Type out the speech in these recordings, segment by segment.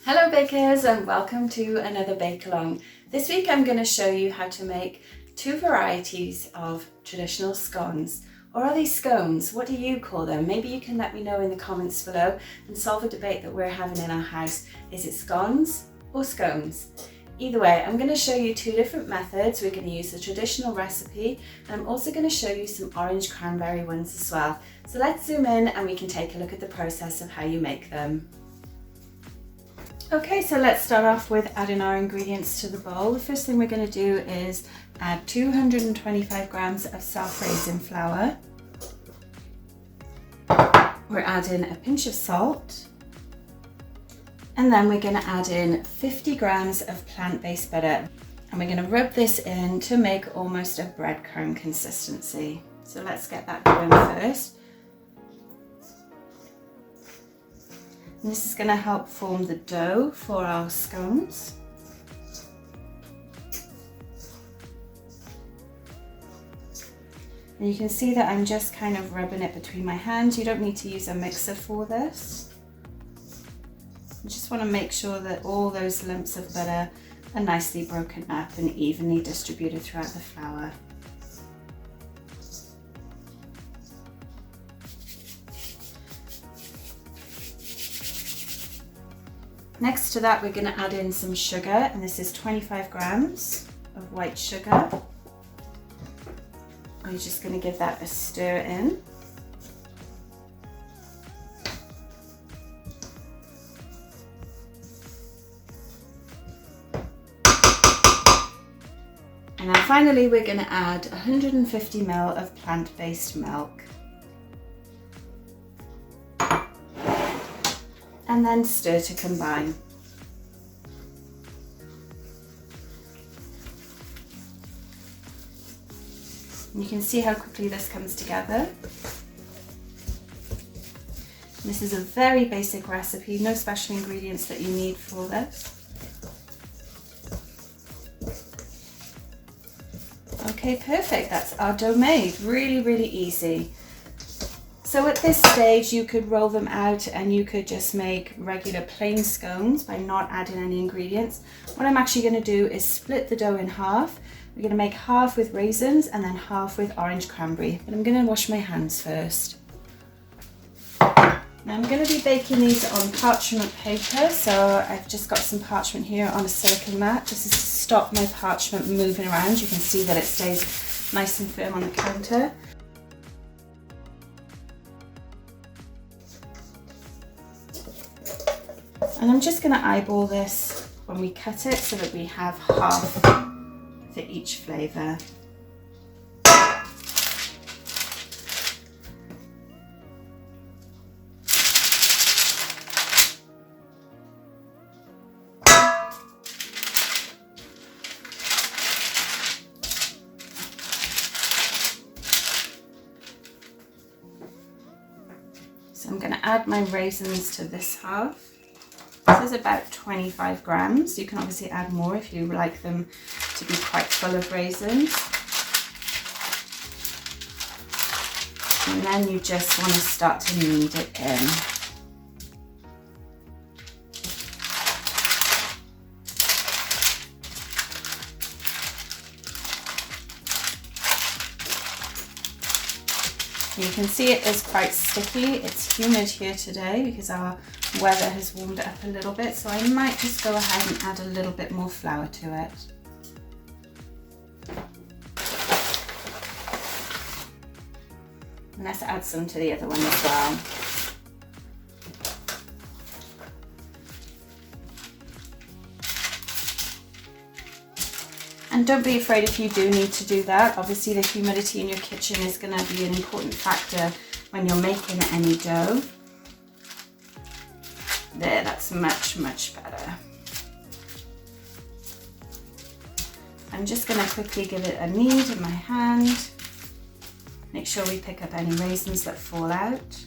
Hello bakers and welcome to another bake along. This week I'm going to show you how to make two varieties of traditional scones. Or are these scones? What do you call them? Maybe you can let me know in the comments below and solve a debate that we're having in our house. Is it scones or scones? Either way, I'm going to show you two different methods. We're going to use the traditional recipe and I'm also going to show you some orange cranberry ones as well. So let's zoom in and we can take a look at the process of how you make them. Okay, so let's start off with adding our ingredients to the bowl. The first thing we're going to do is add 225 grams of self-raising flour. We're adding a pinch of salt. And then we're going to add in 50 grams of plant-based butter. And we're going to rub this in to make almost a breadcrumb consistency. So let's get that going first. And this is going to help form the dough for our scones. And you can see that I'm just kind of rubbing it between my hands. You don't need to use a mixer for this. You just want to make sure that all those lumps of butter are nicely broken up and evenly distributed throughout the flour. Next to that, we're going to add in some sugar, and this is 25 grams of white sugar. I'm just going to give that a stir in. And then finally, we're going to add 150 ml of plant-based milk. And then stir to combine. And you can see how quickly this comes together. This is a very basic recipe, no special ingredients that you need for this. Okay, perfect, that's our dough made. Really, really easy. So at this stage you could roll them out and you could just make regular plain scones by not adding any ingredients. What I'm actually going to do is split the dough in half. We're going to make half with raisins and then half with orange cranberry. But I'm going to wash my hands first. Now I'm going to be baking these on parchment paper, so I've just got some parchment here on a circle mat. This is to stop my parchment moving around. You can see that it stays nice and firm on the counter. And I'm just going to eyeball this when we cut it so that we have half for each flavour. So I'm going to add my raisins to this half. This is about 25 grams. You can obviously add more if you like them to be quite full of raisins. And then you just want to start to knead it in. You can see it is quite sticky. It's humid here today because our weather has warmed it up a little bit, so I might just go ahead and add a little bit more flour to it. And let's add some to the other one as well. And don't be afraid if you do need to do that. Obviously the humidity in your kitchen is going to be an important factor when you're making any dough. There, that's much, much better. I'm just going to quickly give it a knead in my hand. Make sure we pick up any raisins that fall out.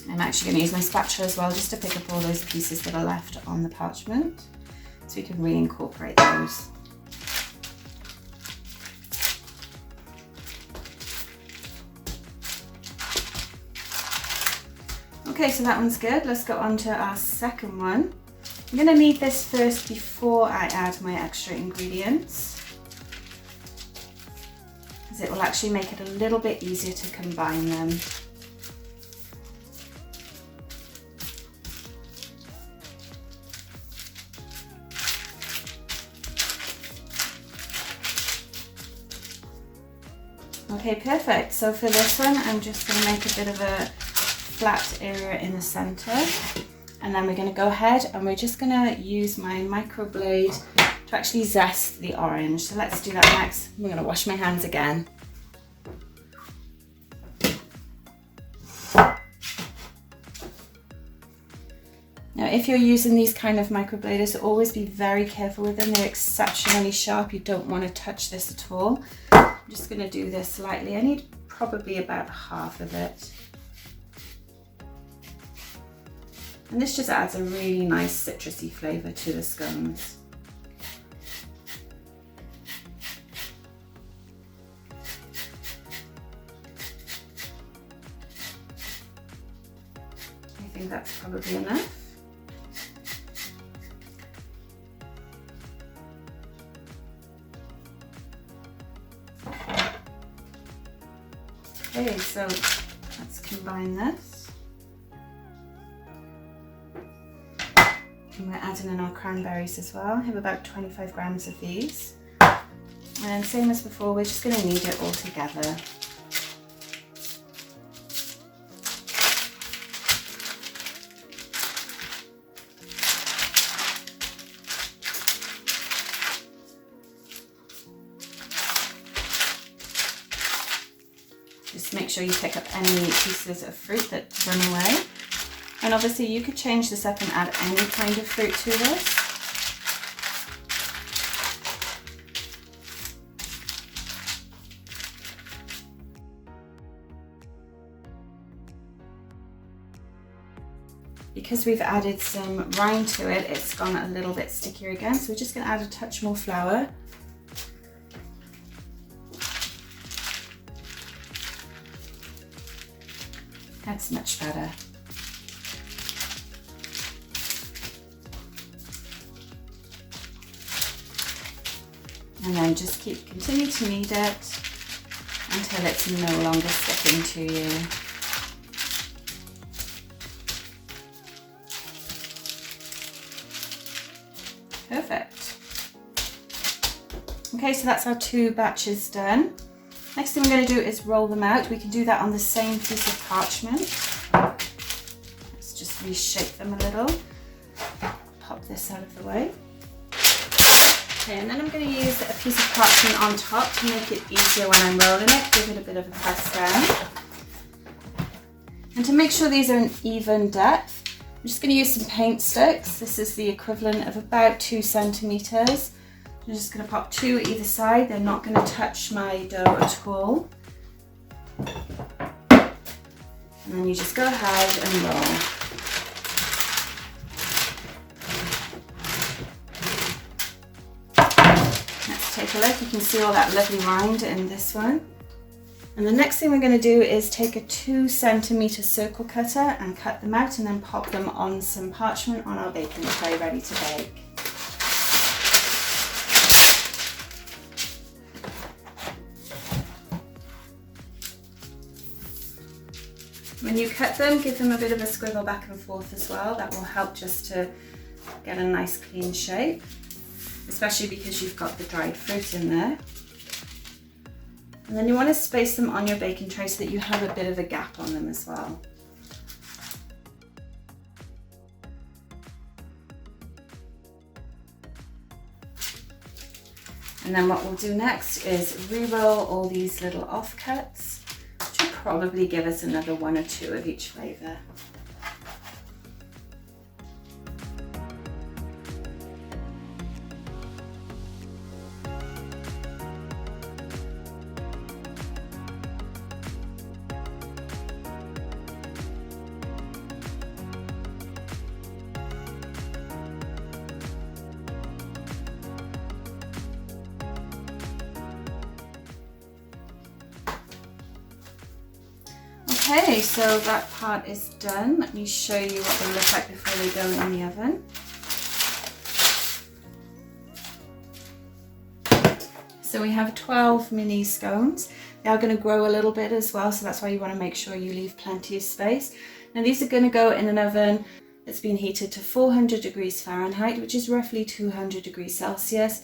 I'm actually going to use my spatula as well just to pick up all those pieces that are left on the parchment so we can reincorporate those. Okay, so that one's good. Let's go on to our second one. I'm going to knead this first before I add my extra ingredients, because it will actually make it a little bit easier to combine them. Okay, perfect. So for this one, I'm just going to make a bit of a flat area in the center, and then we're going to go ahead and we're just going to use my microblade to actually zest the orange. So let's do that next. I'm going to wash my hands again. Now, if you're using these kind of microbladers, always be very careful with them. They're exceptionally sharp. You don't want to touch this at all. I'm just going to do this slightly. I need probably about half of it. And this just adds a really nice citrusy flavour to the scones. I think that's probably enough. Okay, so let's combine this. And we're adding in our cranberries as well. I have about 25 grams of these. And same as before, we're just going to knead it all together. Just make sure you pick up any pieces of fruit that run away. And obviously you could change this up and add any kind of fruit to this. Because we've added some rind to it, it's gone a little bit stickier again. So we're just going to add a touch more flour. That's much better. And then just continue to knead it until it's no longer sticking to you. Perfect. Okay, so that's our 2 batches done. Next thing we're going to do is roll them out. We can do that on the same piece of parchment. Let's just reshape them a little. Pop this out of the way. Okay, and then I'm going to use a piece of parchment on top to make it easier when I'm rolling it. Give it a bit of a press down. And to make sure these are an even depth, I'm just going to use some paint sticks. This is the equivalent of about 2 centimeters. I'm just going to pop 2 either side. They're not going to touch my dough at all. And then you just go ahead and roll. Let's take a look. You can see all that lovely rind in this one. And the next thing we're going to do is take a 2 centimeter circle cutter and cut them out and then pop them on some parchment on our baking tray ready to bake. When you cut them, give them a bit of a squiggle back and forth as well. That will help just to get a nice clean shape, especially because you've got the dried fruit in there. And then you want to space them on your baking tray so that you have a bit of a gap on them as well. And then what we'll do next is re-roll all these little offcuts, which will probably give us another 1 or 2 of each flavour. Okay, so that part is done. Let me show you what they look like before they go in the oven. So we have 12 mini scones. They are going to grow a little bit as well, so that's why you want to make sure you leave plenty of space. Now these are going to go in an oven that's been heated to 400 degrees Fahrenheit, which is roughly 200 degrees Celsius.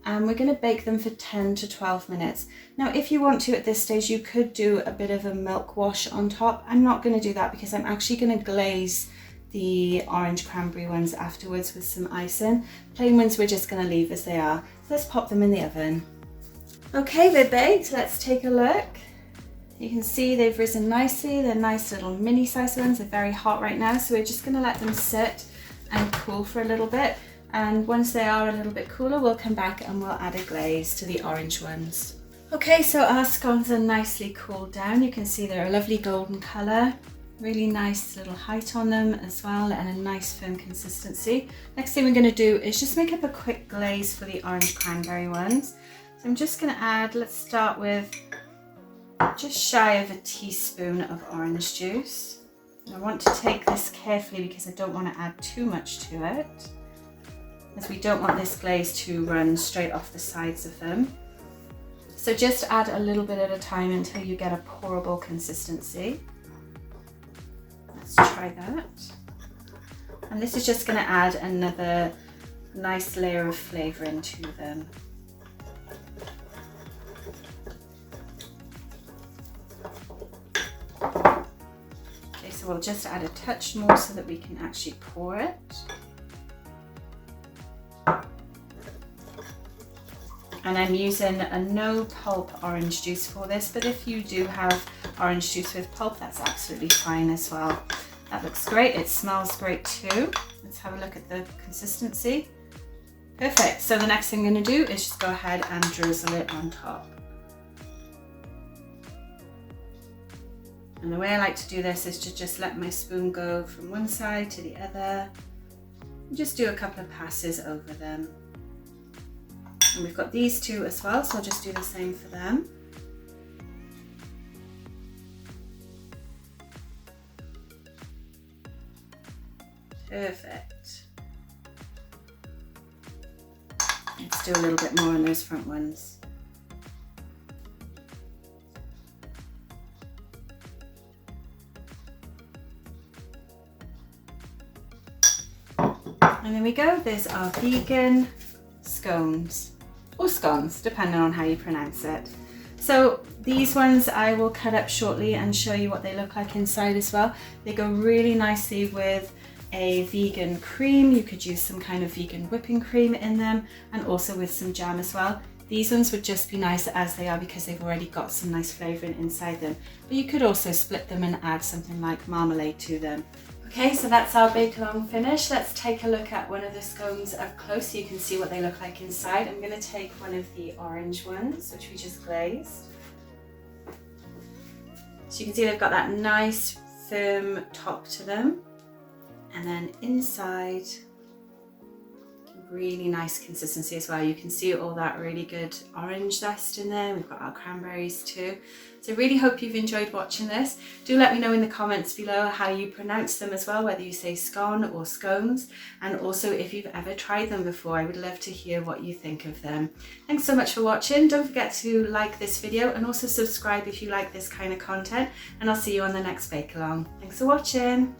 And we're going to bake them for 10 to 12 minutes. Now, if you want to at this stage, you could do a bit of a milk wash on top. I'm not going to do that because I'm actually going to glaze the orange cranberry ones afterwards with some icing. Plain ones we're just going to leave as they are. So let's pop them in the oven. Okay, they're baked. Let's take a look. You can see they've risen nicely. They're nice little mini size ones. They're very hot right now, so we're just going to let them sit and cool for a little bit. And once they are a little bit cooler, we'll come back and we'll add a glaze to the orange ones. Okay, so our scones are nicely cooled down. You can see they're a lovely golden colour. Really nice little height on them as well, and a nice firm consistency. Next thing we're going to do is just make up a quick glaze for the orange cranberry ones. So I'm just going to add, let's start with just shy of a teaspoon of orange juice. I want to take this carefully because I don't want to add too much to it, as we don't want this glaze to run straight off the sides of them. So just add a little bit at a time until you get a pourable consistency. Let's try that. And this is just going to add another nice layer of flavouring to them. Okay, so we'll just add a touch more so that we can actually pour it. And I'm using a no pulp orange juice for this, but if you do have orange juice with pulp, that's absolutely fine as well. That looks great. It smells great too. Let's have a look at the consistency. Perfect. So the next thing I'm going to do is just go ahead and drizzle it on top. And the way I like to do this is to just let my spoon go from one side to the other. And just do a couple of passes over them. And we've got these two as well, so I'll just do the same for them. Perfect. Let's do a little bit more on those front ones. And there we go, there's our vegan scones. Or scones, depending on how you pronounce it. So these ones I will cut up shortly and show you what they look like inside as well. They go really nicely with a vegan cream. You could use some kind of vegan whipping cream in them, and also with some jam as well. These ones would just be nice as they are because they've already got some nice flavouring inside them. But you could also split them and add something like marmalade to them. Okay, so that's our bake along finish. Let's take a look at one of the scones up close so you can see what they look like inside. I'm going to take one of the orange ones, which we just glazed. So you can see they've got that nice firm top to them. And then inside, really nice consistency as well. You can see all that really good orange zest in there. We've got our cranberries too. So I really hope you've enjoyed watching this. Do let me know in the comments below how you pronounce them as well, whether you say scone or scones, and also if you've ever tried them before. I would love to hear what you think of them. Thanks so much for watching. Don't forget to like this video and also subscribe if you like this kind of content, and I'll see you on the next bake along. Thanks for watching.